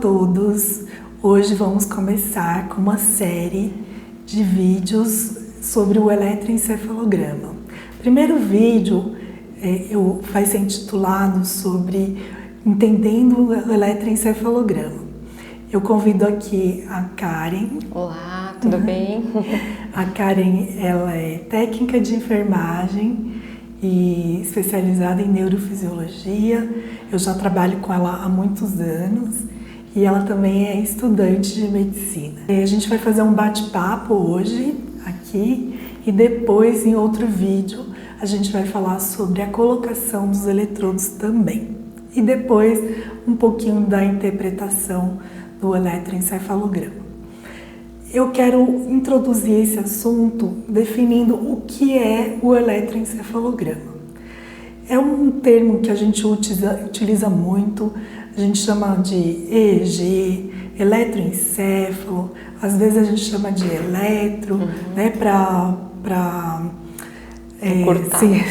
todos! Hoje vamos começar com uma série de vídeos sobre o eletroencefalograma. O primeiro vídeo vai ser intitulado sobre Entendendo o eletroencefalograma. Eu convido aqui a Karen. Olá, tudo bem? A Karen, ela é técnica de enfermagem e especializada em neurofisiologia. Eu já trabalho com ela há muitos anos e ela também é estudante de medicina. A gente vai fazer um bate-papo hoje aqui e depois, em outro vídeo, a gente vai falar sobre a colocação dos eletrodos também. E depois, um pouquinho da interpretação do eletroencefalograma. Eu quero introduzir esse assunto definindo o que é o eletroencefalograma. É um termo que a gente utiliza muito, a gente chama de EEG, eletroencefalo, às vezes a gente chama de eletro, né, para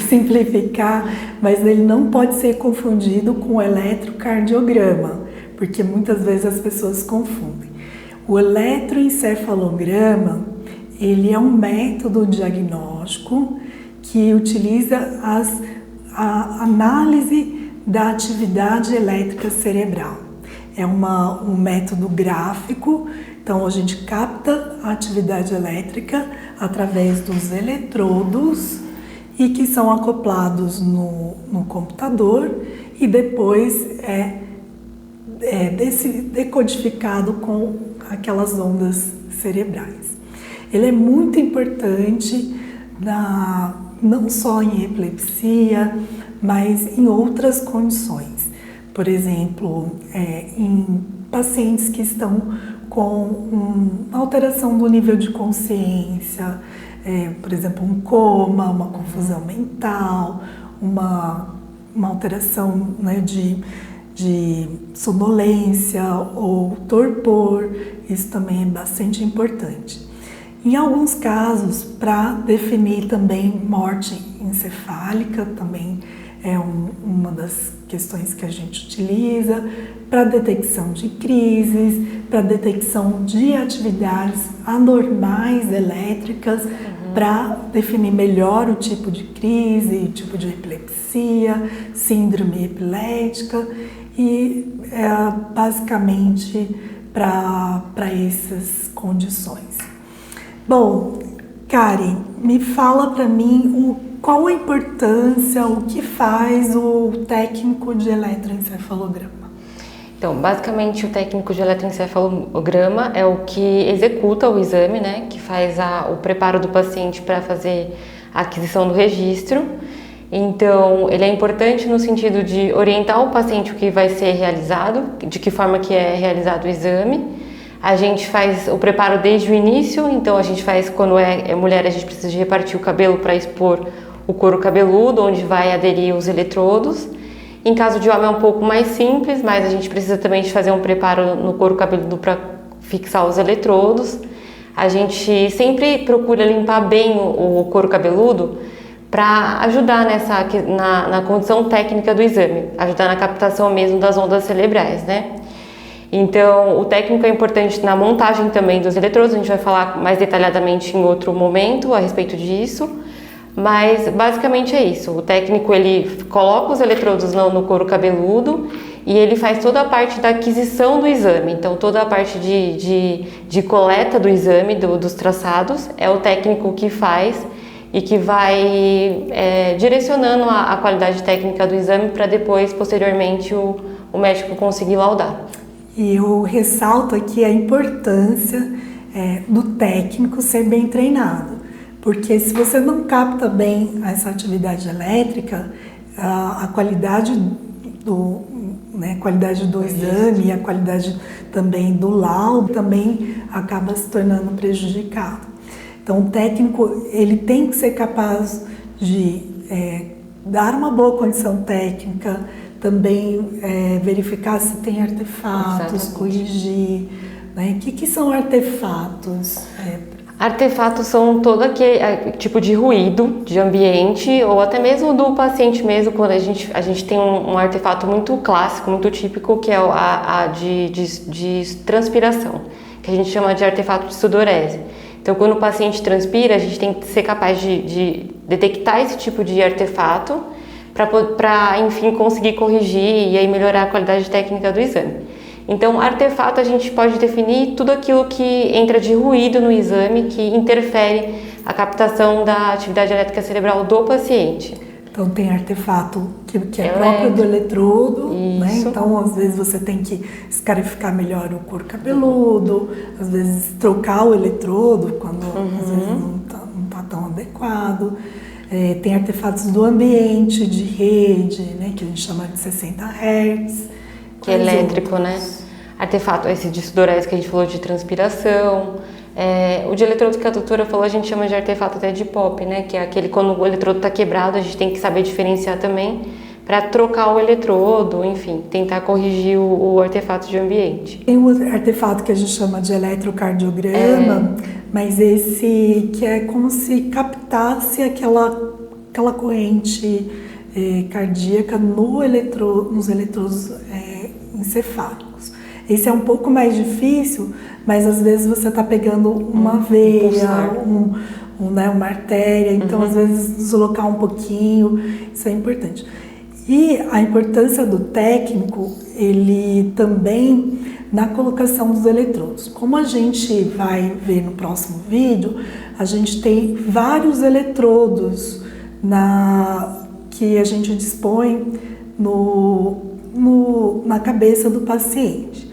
simplificar, mas ele não pode ser confundido com o eletrocardiograma, porque muitas vezes as pessoas confundem. O eletroencefalograma, ele é um método diagnóstico que utiliza a análise da atividade elétrica cerebral. É um método gráfico, então a gente capta a atividade elétrica através dos eletrodos e que são acoplados no computador e depois decodificado com aquelas ondas cerebrais. Ele é muito importante não só em epilepsia, mas em outras condições. Por exemplo, em pacientes que estão com uma alteração do nível de consciência, por exemplo, um coma, uma confusão mental, uma alteração, né, de sonolência ou torpor, isso também é bastante importante. Em alguns casos, para definir também morte encefálica, também é uma das questões que a gente utiliza, para detecção de crises, para detecção de atividades anormais elétricas, para definir melhor o tipo de crise, o tipo de epilepsia, síndrome epilética e basicamente para essas condições. Bom, Karen, me fala para mim qual a importância, o que faz o técnico de eletroencefalograma? Então, basicamente, o técnico de eletroencefalograma é o que executa o exame, né, que faz o preparo do paciente para fazer a aquisição do registro. Então, ele é importante no sentido de orientar o paciente o que vai ser realizado, de que forma que é realizado o exame. A gente faz o preparo desde o início, então a gente faz, quando é mulher, a gente precisa de repartir o cabelo para expor o couro cabeludo, onde vai aderir os eletrodos. Em caso de homem é um pouco mais simples, mas a gente precisa também de fazer um preparo no couro cabeludo para fixar os eletrodos. A gente sempre procura limpar bem o couro cabeludo para ajudar na condição técnica do exame, ajudar na captação mesmo das ondas cerebrais, né? Então, o técnico é importante na montagem também dos eletrodos, a gente vai falar mais detalhadamente em outro momento a respeito disso, mas basicamente é isso. O técnico, ele coloca os eletrodos no couro cabeludo e ele faz toda a parte da aquisição do exame, então toda a parte de coleta do exame, dos traçados, é o técnico que faz e que vai direcionando a qualidade técnica do exame para depois, posteriormente, o médico conseguir laudar. E eu ressalto aqui a importância do técnico ser bem treinado, porque se você não capta bem essa atividade elétrica, a qualidade do exame e a qualidade também do laudo também acaba se tornando prejudicado. Então o técnico, ele tem que ser capaz de dar uma boa condição técnica, também verificar se tem artefatos, corrigir, né? O que são artefatos? Artefatos são todo aquele tipo de ruído de ambiente ou até mesmo do paciente mesmo, quando a gente tem um artefato muito clássico, muito típico, que é a de transpiração, que a gente chama de artefato de sudorese. Então, quando o paciente transpira, a gente tem que ser capaz de detectar esse tipo de artefato para, enfim, conseguir corrigir e aí melhorar a qualidade técnica do exame. Então, artefato a gente pode definir tudo aquilo que entra de ruído no exame, que interfere a captação da atividade elétrica cerebral do paciente. Então, tem artefato que é próprio do eletrodo, né? Então, às vezes você tem que escarificar melhor o couro cabeludo, às vezes trocar o eletrodo quando às vezes não tá tão adequado. Tem artefatos do ambiente, de rede, né? Que a gente chama de 60 Hz. Que é elétrico, né? Artefato, esse de sudorese que a gente falou de transpiração. O de eletrodo que a doutora falou, a gente chama de artefato até de POP, né? Que é aquele quando o eletrodo está quebrado, a gente tem que saber diferenciar também para trocar o eletrodo, enfim, tentar corrigir o artefato de ambiente. Tem um artefato que a gente chama de eletrocardiograma, mas esse que é como se captasse aquela corrente cardíaca nos eletrodos encefálicos. Esse é um pouco mais difícil, mas às vezes você está pegando uma veia, uma artéria, então às vezes deslocar um pouquinho, isso é importante. E a importância do técnico, ele também na colocação dos eletrodos. Como a gente vai ver no próximo vídeo, a gente tem vários eletrodos que a gente dispõe na cabeça do paciente.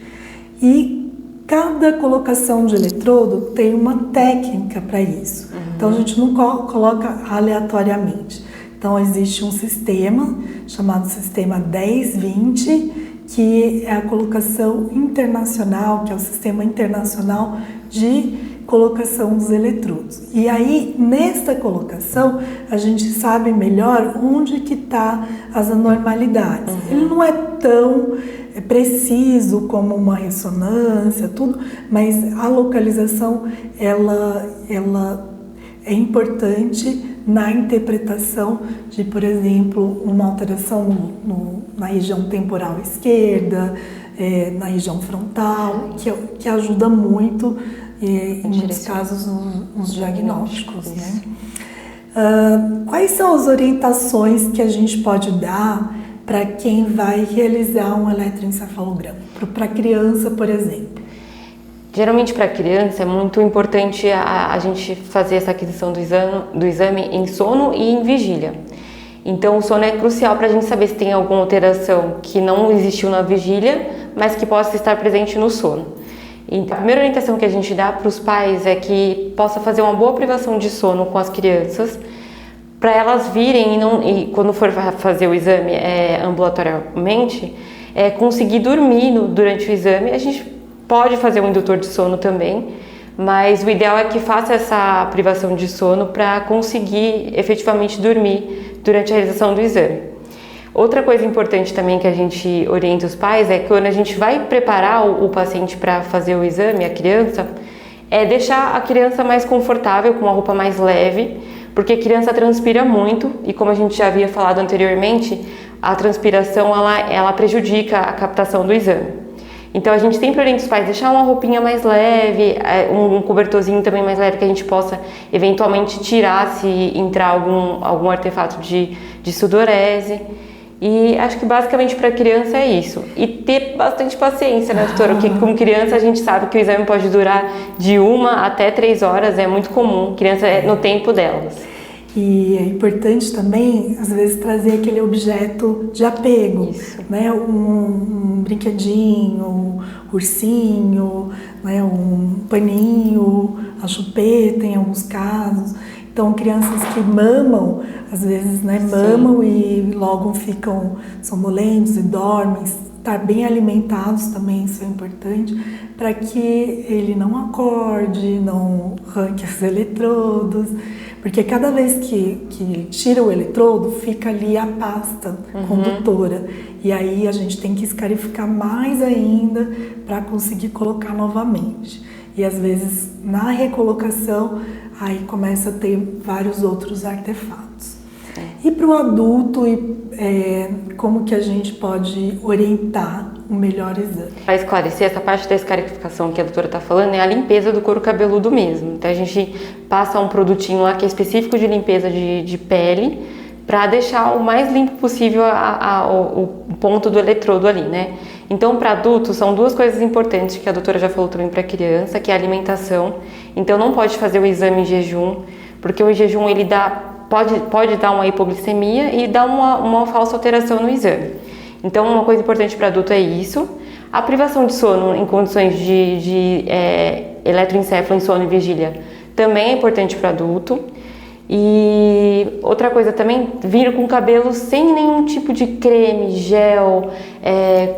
E cada colocação de eletrodo tem uma técnica para isso. Então a gente não coloca aleatoriamente. Então existe um sistema chamado sistema 1020, que é a colocação internacional, que é o sistema internacional de colocação dos eletrodos. E aí, nesta colocação, a gente sabe melhor onde que tá as anormalidades. Ele não é tão preciso como uma ressonância, tudo, mas a localização, ela é importante na interpretação de, por exemplo, uma alteração na região temporal esquerda, na região frontal, que ajuda muito em muitos casos nos diagnósticos, né? Quais são as orientações que a gente pode dar para quem vai realizar um eletroencefalograma? Para criança, por exemplo. Geralmente para criança é muito importante a gente fazer essa aquisição do exame em sono e em vigília. Então o sono é crucial para a gente saber se tem alguma alteração que não existiu na vigília, mas que possa estar presente no sono. Então, a primeira orientação que a gente dá para os pais é que possa fazer uma boa privação de sono com as crianças, para elas virem e quando for fazer o exame ambulatorialmente, conseguir dormir durante o exame. A gente pode fazer um indutor de sono também, mas o ideal é que faça essa privação de sono para conseguir efetivamente dormir durante a realização do exame. Outra coisa importante também que a gente orienta os pais é que quando a gente vai preparar o paciente para fazer o exame, a criança, é deixar a criança mais confortável, com uma roupa mais leve, porque a criança transpira muito e, como a gente já havia falado anteriormente, a transpiração ela prejudica a captação do exame. Então a gente sempre orienta os pais a deixar uma roupinha mais leve, um cobertorzinho também mais leve que a gente possa eventualmente tirar se entrar algum artefato de sudorese. E acho que basicamente para criança é isso. E ter bastante paciência, né, doutora? Porque com criança a gente sabe que o exame pode durar de 1 até 3 horas, é muito comum. Criança é no tempo delas. E é importante também, às vezes, trazer aquele objeto de apego, né? Um brinquedinho, um ursinho, né? Um paninho, a chupeta em alguns casos. Então, crianças que mamam, às vezes, né, mamam e logo ficam sonolentos e dormem. Estar bem alimentados também, isso é importante, para que ele não acorde, não arranque os eletrodos. Porque cada vez que tira o eletrodo, fica ali a pasta condutora. E aí a gente tem que escarificar mais ainda para conseguir colocar novamente. e às vezes na recolocação aí começa a ter vários outros artefatos. E para o adulto, como que a gente pode orientar o melhor exame? Para esclarecer, essa parte da escarificação que a doutora está falando é a limpeza do couro cabeludo mesmo. Então a gente passa um produtinho lá que é específico de limpeza de pele para deixar o mais limpo possível o ponto do eletrodo ali, né? Então para adultos são duas coisas importantes que a doutora já falou também para criança, que é a alimentação. Então não pode fazer o exame em jejum, porque o jejum ele pode dar uma hipoglicemia e dar uma falsa alteração no exame. Então, uma coisa importante para adulto é isso. A privação de sono em condições de eletroencefalo em sono e vigília também é importante para adulto. E outra coisa também, vir com o cabelo sem nenhum tipo de creme, gel,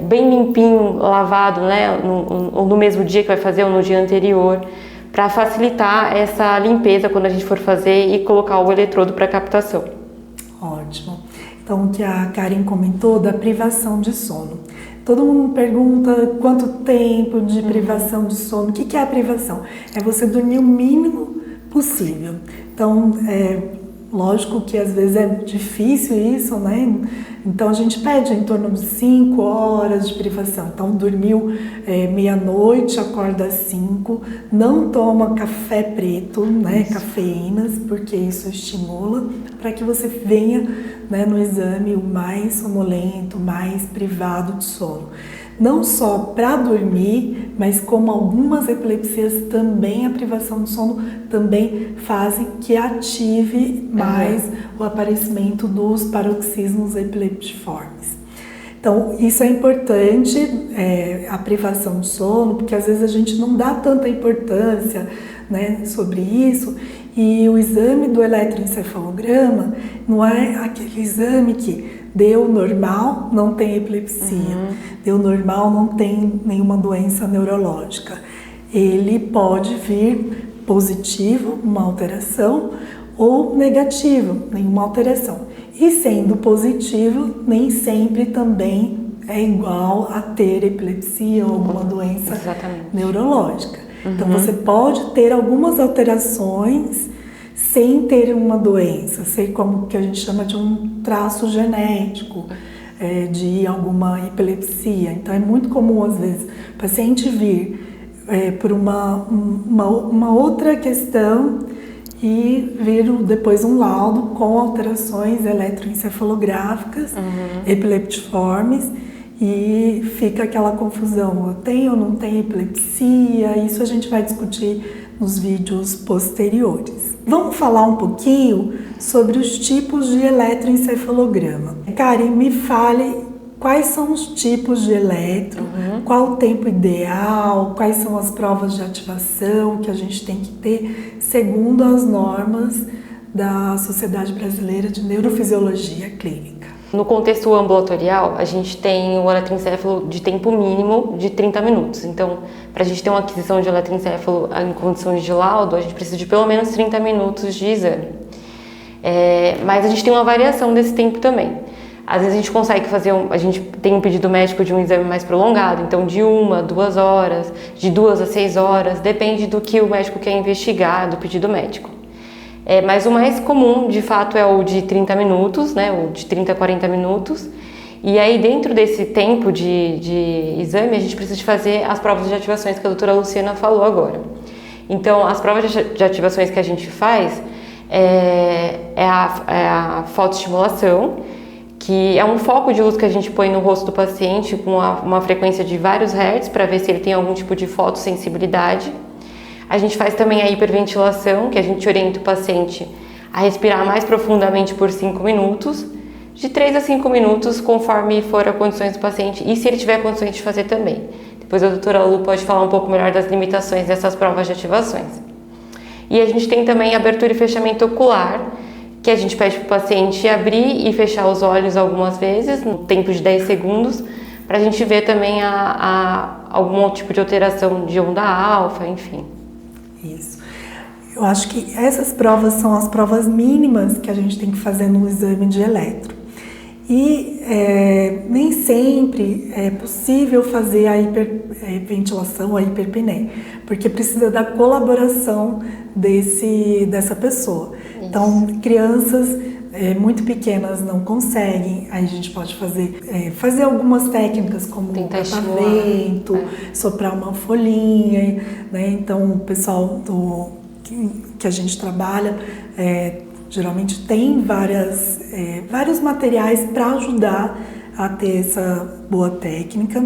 bem limpinho, lavado, né? Ou no mesmo dia que vai fazer ou no dia anterior, para facilitar essa limpeza quando a gente for fazer e colocar o eletrodo para captação. Ótimo. Então, o que a Karen comentou da privação de sono. Todo mundo pergunta quanto tempo de privação de sono. O que é a privação? É você dormir o mínimo possível. Então, lógico que às vezes é difícil isso, né? Então a gente pede em torno de 5 horas de privação. Então dormiu meia-noite, acorda às 5, não toma café preto, né? Cafeínas, porque isso estimula, para que você venha, né, no exame o mais sonolento, mais privado de sono. Não só para dormir, mas como algumas epilepsias também, a privação de sono também fazem que ative mais o aparecimento dos paroxismos epileptiformes. Então, isso é importante, a privação de sono, porque às vezes a gente não dá tanta importância, né, sobre isso, e o exame do eletroencefalograma não é aquele exame que deu normal, não tem epilepsia, deu normal, não tem nenhuma doença neurológica. Ele pode vir positivo, uma alteração, ou negativo, nenhuma alteração. E sendo positivo, nem sempre também é igual a ter epilepsia ou alguma doença neurológica. Então você pode ter algumas alterações sem ter uma doença, ser como que a gente chama de um traço genético de alguma epilepsia. Então é muito comum às vezes o paciente vir por uma outra questão e vir depois um laudo com alterações eletroencefalográficas epileptiformes, e fica aquela confusão, eu tenho ou não tenho epilepsia. Isso a gente vai discutir nos vídeos posteriores. Vamos falar um pouquinho sobre os tipos de eletroencefalograma. Karen, me fale quais são os tipos de eletro, qual o tempo ideal, quais são as provas de ativação que a gente tem que ter segundo as normas da Sociedade Brasileira de Neurofisiologia Clínica. No contexto ambulatorial, a gente tem o eletroencefalo de tempo mínimo de 30 minutos. Então, para a gente ter uma aquisição de eletroencefalo em condições de laudo, a gente precisa de pelo menos 30 minutos de exame. Mas a gente tem uma variação desse tempo também. Às vezes a gente consegue fazer, a gente tem um pedido médico de um exame mais prolongado, então de 1 a 2 horas, de 2 a 6 horas, depende do que o médico quer investigar, do pedido médico. Mas o mais comum, de fato, é o de 30 minutos, né, o de 30 a 40 minutos. E aí, dentro desse tempo de exame, a gente precisa de fazer as provas de ativações que a doutora Luciana falou agora. Então, as provas de ativações que a gente faz é a fotoestimulação, que é um foco de luz que a gente põe no rosto do paciente com uma frequência de vários hertz para ver se ele tem algum tipo de fotossensibilidade. A gente faz também a hiperventilação, que a gente orienta o paciente a respirar mais profundamente por 5 minutos, de 3 a 5 minutos, conforme for as condições do paciente, e se ele tiver condições de fazer também. Depois a doutora Lu pode falar um pouco melhor das limitações dessas provas de ativações. E a gente tem também abertura e fechamento ocular, que a gente pede para o paciente abrir e fechar os olhos algumas vezes, no tempo de 10 segundos, para a gente ver também algum tipo de alteração de onda alfa, enfim. Isso. Eu acho que essas provas são as provas mínimas que a gente tem que fazer no exame de eletro. E nem sempre é possível fazer a hiperventilação, a hiperpneia, porque precisa da colaboração dessa pessoa. Isso. Então, crianças muito pequenas não conseguem, aí a gente pode fazer algumas técnicas como catavento, soprar uma folhinha, né? Então o pessoal que a gente trabalha geralmente tem vários materiais para ajudar a ter essa boa técnica.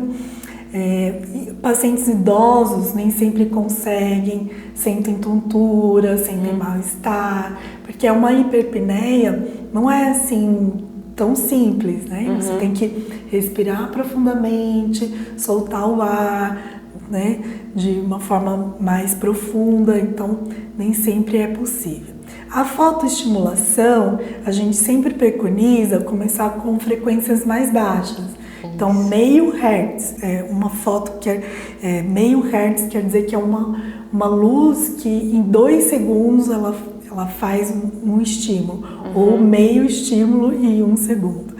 Pacientes idosos nem sempre conseguem, sentem tontura, sentem mal-estar, porque uma hiperpneia não é assim tão simples, né? Você tem que respirar profundamente, soltar o ar, né? De uma forma mais profunda, então nem sempre é possível. A fotoestimulação, a gente sempre preconiza começar com frequências mais baixas. Então, meio hertz, uma foto meio hertz quer dizer que é uma luz que em 2 segundos ela faz um estímulo, ou meio estímulo em 1 segundo.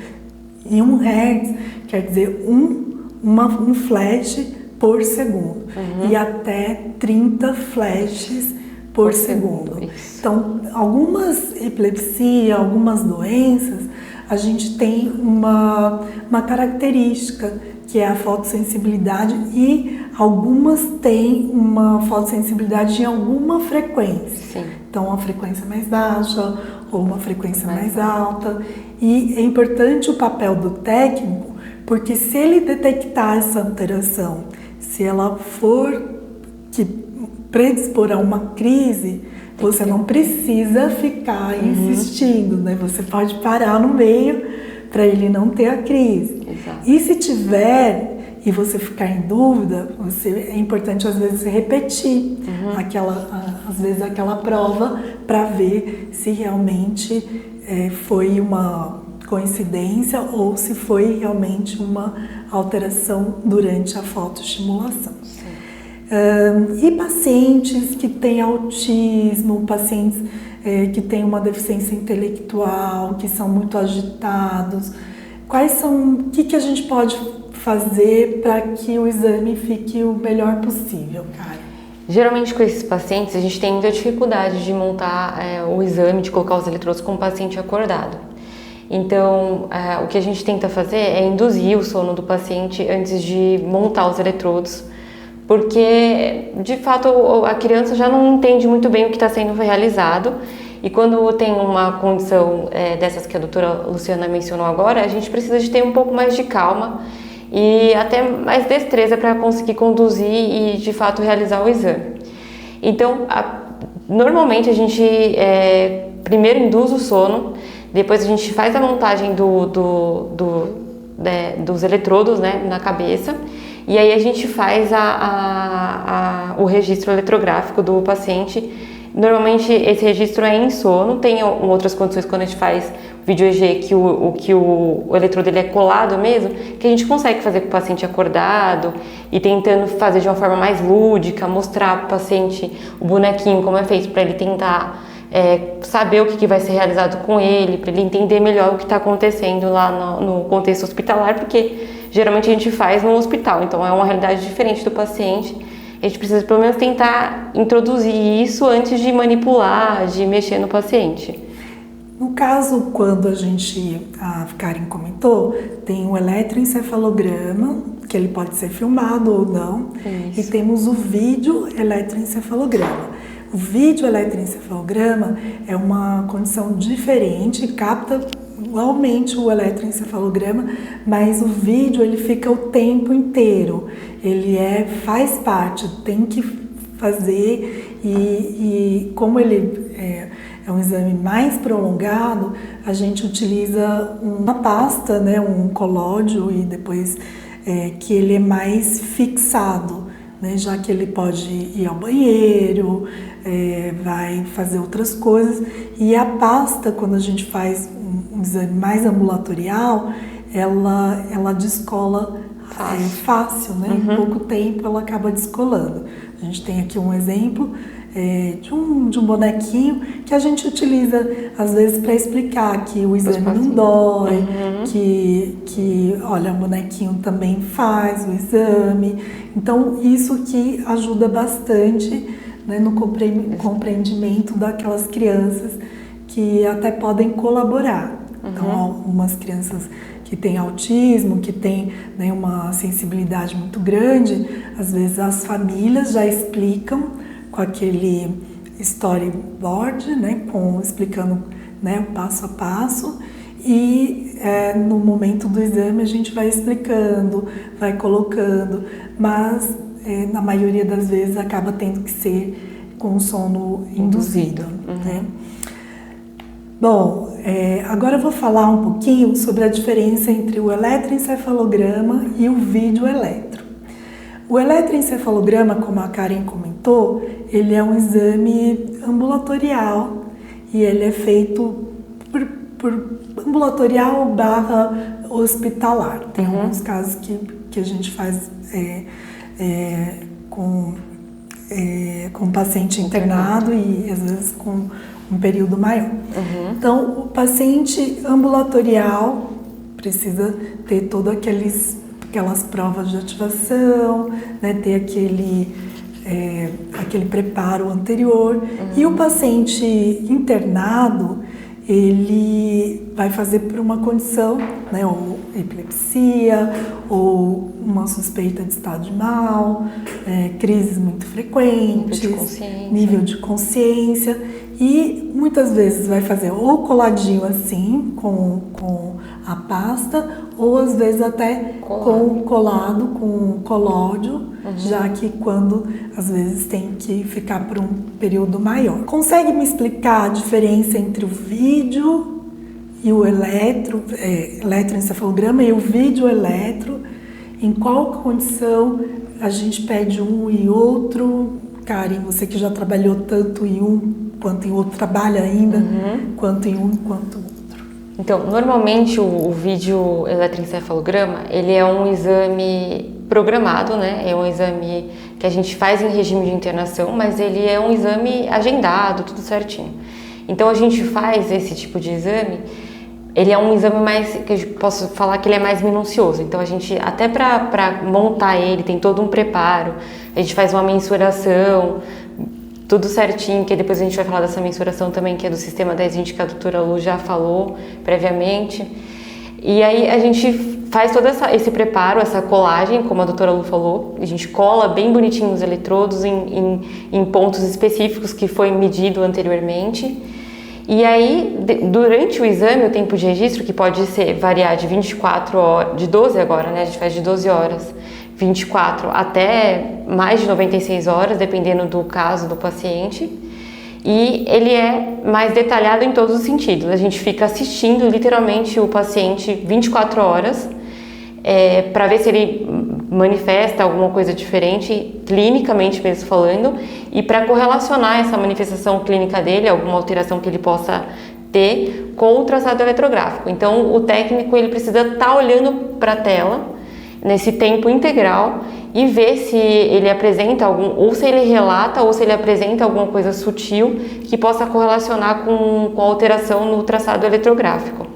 E 1 hertz quer dizer um flash por segundo, e até 30 flashes por segundo. Então, algumas epilepsias, algumas doenças, a gente tem uma característica que é a fotossensibilidade, e algumas têm uma fotossensibilidade em alguma frequência. Sim. Então, uma frequência mais baixa ou uma frequência mais alta. E é importante o papel do técnico, porque se ele detectar essa alteração, se ela for predispor a uma crise, você não precisa ficar insistindo, né? Você pode parar no meio para ele não ter a crise. Exato. E se tiver e você ficar em dúvida, é importante às vezes repetir aquela prova para ver se realmente foi uma coincidência ou se foi realmente uma alteração durante a fotoestimulação. E pacientes que têm autismo, pacientes que têm uma deficiência intelectual, que são muito agitados, o que a gente pode fazer para que o exame fique o melhor possível, cara? Geralmente com esses pacientes a gente tem muita dificuldade de montar o exame, de colocar os eletrodos com o paciente acordado. Então, o que a gente tenta fazer é induzir o sono do paciente antes de montar os eletrodos, porque de fato a criança já não entende muito bem o que está sendo realizado, e quando tem uma condição dessas que a doutora Luciana mencionou agora, a gente precisa de ter um pouco mais de calma e até mais destreza para conseguir conduzir e de fato realizar o exame. Então, normalmente a gente primeiro induz o sono, depois a gente faz a montagem dos eletrodos, né, na cabeça, e aí a gente faz o registro eletrográfico do paciente. Normalmente esse registro é em sono, tem outras condições quando a gente faz vídeo EG que o eletrodo ele é colado mesmo, que a gente consegue fazer com o paciente acordado e tentando fazer de uma forma mais lúdica, mostrar para o paciente o bonequinho como é feito, para ele tentar saber o que vai ser realizado com ele, para ele entender melhor o que está acontecendo lá no contexto hospitalar, porque geralmente a gente faz no hospital, então é uma realidade diferente do paciente. A gente precisa pelo menos tentar introduzir isso antes de manipular, de mexer no paciente. No caso, quando a Karen comentou, tem um eletroencefalograma, que ele pode ser filmado ou não, isso. E temos o vídeo eletroencefalograma. O vídeo eletroencefalograma é uma condição diferente, capta igualmente o eletroencefalograma, mas o vídeo ele fica o tempo inteiro, ele faz parte, tem que fazer, e como ele é um exame mais prolongado, a gente utiliza uma pasta, né, um colódio, e depois que ele é mais fixado, né, já que ele pode ir ao banheiro, vai fazer outras coisas, e a pasta, quando a gente faz um exame mais ambulatorial, ela descola fácil, né? Em pouco tempo ela acaba descolando. A gente tem aqui um exemplo, de um bonequinho que a gente utiliza às vezes para explicar que o exame não dói, que olha, o bonequinho também faz o exame. Então isso que ajuda bastante, né, no compreendimento daquelas crianças que até podem colaborar. Então, algumas crianças que têm autismo, que têm, né, uma sensibilidade muito grande, às vezes as famílias já explicam com aquele storyboard, né, explicando, né, o passo a passo, e no momento do exame a gente vai explicando, vai colocando, mas na maioria das vezes acaba tendo que ser com sono induzido. Né? Bom, agora eu vou falar um pouquinho sobre a diferença entre o eletroencefalograma e o vídeo-eletro. O eletroencefalograma, como a Karen comentou, ele é um exame ambulatorial e ele é feito por ambulatorial / hospitalar. Tem alguns casos que a gente faz com paciente internado e às vezes com um período maior. Então, o paciente ambulatorial precisa ter todas aquelas provas de ativação, né, ter aquele preparo anterior. E o paciente internado, ele vai fazer por uma condição, né, ou epilepsia, ou uma suspeita de estado de mal, crises muito frequentes, nível de consciência, e muitas vezes vai fazer ou coladinho assim, com a pasta, ou às vezes até colado com colódio, já que quando às vezes tem que ficar por um período maior. Consegue me explicar a diferença entre o vídeo e o eletroencefalograma e o vídeo-eletro? Em qual condição a gente pede um e outro? Karen, você que já trabalhou tanto em um quanto em outro, trabalha ainda quanto em um quanto outro. Então, normalmente o vídeo eletroencefalograma, ele é um exame programado, né? É um exame que a gente faz em regime de internação, mas ele é um exame agendado, tudo certinho. Então, a gente faz esse tipo de exame, ele é um exame mais, que eu posso falar que ele é mais minucioso. Então, a gente, até para montar ele, tem todo um preparo, a gente faz uma mensuração, tudo certinho, que depois a gente vai falar dessa mensuração também, que é do Sistema 1020, que a doutora Lu já falou previamente. E aí a gente faz todo esse preparo, essa colagem, como a doutora Lu falou, a gente cola bem bonitinho os eletrodos em pontos específicos que foi medido anteriormente. E aí, durante o exame, o tempo de registro, que pode variar de 24 horas, de 12 agora, né? A gente faz de 12 horas, 24 até mais de 96 horas, dependendo do caso do paciente. E ele é mais detalhado em todos os sentidos. A gente fica assistindo literalmente o paciente 24 horas para ver se ele manifesta alguma coisa diferente, clinicamente mesmo falando, e para correlacionar essa manifestação clínica dele, alguma alteração que ele possa ter, com o traçado eletrográfico. Então, o técnico ele precisa estar olhando para a tela nesse tempo integral e ver se ele apresenta ou se ele relata, ou se ele apresenta alguma coisa sutil que possa correlacionar com a alteração no traçado eletrográfico.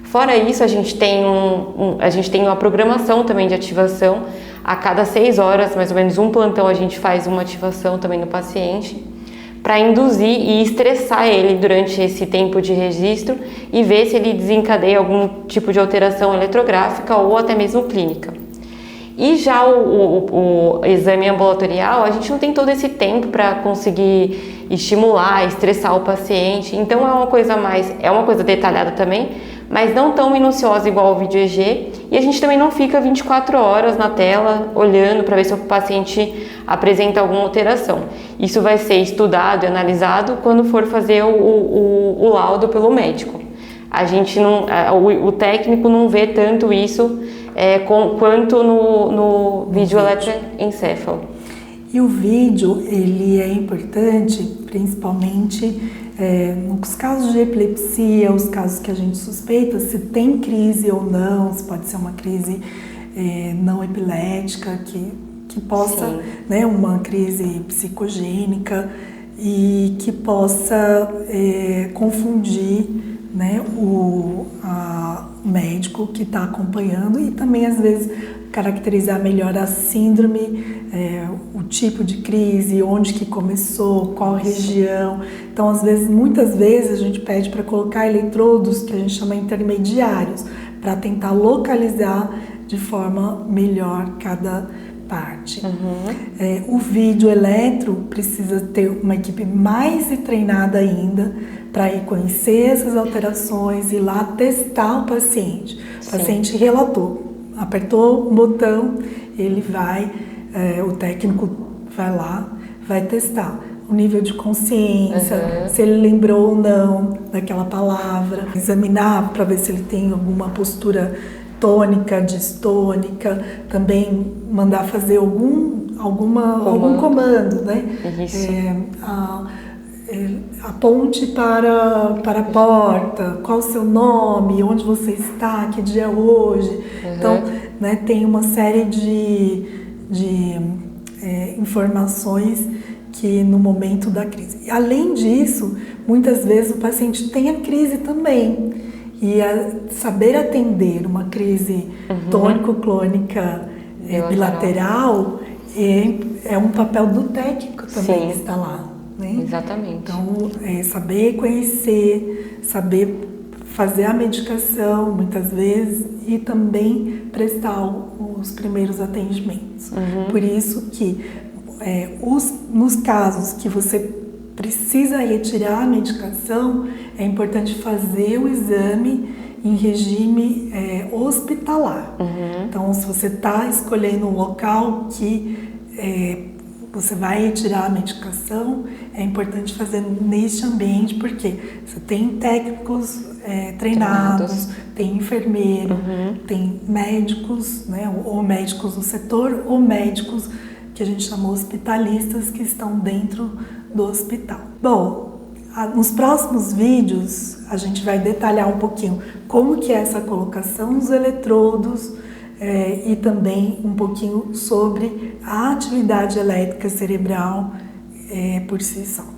Fora isso, a gente tem uma programação também de ativação. A cada 6 horas, mais ou menos um plantão, a gente faz uma ativação também no paciente para induzir e estressar ele durante esse tempo de registro e ver se ele desencadeia algum tipo de alteração eletrográfica ou até mesmo clínica. E já o exame ambulatorial, a gente não tem todo esse tempo para conseguir estimular, estressar o paciente. Então é uma coisa detalhada também, mas não tão minuciosa igual o vídeo EG. E a gente também não fica 24 horas na tela olhando para ver se o paciente apresenta alguma alteração. Isso vai ser estudado e analisado quando for fazer o laudo pelo médico. A gente não, o técnico não vê tanto isso quanto no vídeo eletroencefalo. E o vídeo, ele é importante, principalmente nos casos de epilepsia, os casos que a gente suspeita, se tem crise ou não, se pode ser uma crise não epilética, que possa, né, uma crise psicogênica. e que possa confundir, né, o médico que está acompanhando e também às vezes caracterizar melhor a síndrome, o tipo de crise, onde que começou, qual região. Então, muitas vezes a gente pede para colocar eletrodos que a gente chama intermediários, para tentar localizar de forma melhor cada parte. O vídeo eletro precisa ter uma equipe mais treinada ainda para ir conhecer essas alterações e lá testar o paciente. O paciente relatou, apertou o botão, ele vai, o técnico vai lá, vai testar o nível de consciência, se ele lembrou ou não daquela palavra, examinar para ver se ele tem alguma postura tônica, distônica, também mandar fazer algum comando, né? Aponte para a porta, qual o seu nome, onde você está, que dia é hoje. Então, né, tem uma série de informações que no momento da crise. E, além disso, muitas vezes o paciente tem a crise também. E saber atender uma crise tônico-clônica bilateral é um papel do técnico também que está lá. Né? Exatamente. Então, saber conhecer, saber fazer a medicação muitas vezes e também prestar os primeiros atendimentos. Por isso que nos casos que você precisa retirar a medicação, é importante fazer o exame em regime hospitalar. Então, se você está escolhendo um local que você vai retirar a medicação, é importante fazer neste ambiente, porque você tem técnicos treinados, tem enfermeiro, tem médicos, né, ou médicos do setor, ou médicos que a gente chama hospitalistas, que estão dentro do hospital. Bom, nos próximos vídeos a gente vai detalhar um pouquinho como que é essa colocação dos eletrodos e também um pouquinho sobre a atividade elétrica cerebral por si só.